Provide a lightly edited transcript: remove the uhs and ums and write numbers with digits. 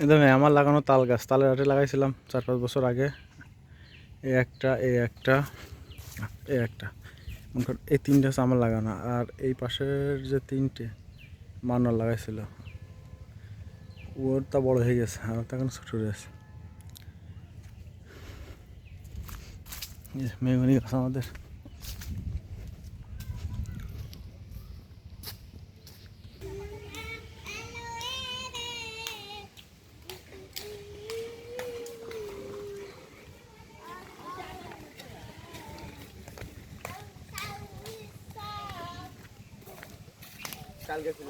একদম আমার লাগানো তাল গাছ, তালের আটে লাগাইছিলাম 4-5 বছর আগে। এই একটা, এই একটা, এই একটা, এই তিনটে হচ্ছে আমার লাগানো। আর এই পাশের যে তিনটে মান্নার লাগাইছিল, ওরটা বড় হয়ে গেছে, আর ওটা এখন ছোট রয়েছে। মেহগনি গাছ আমাদের। কালকে ছিল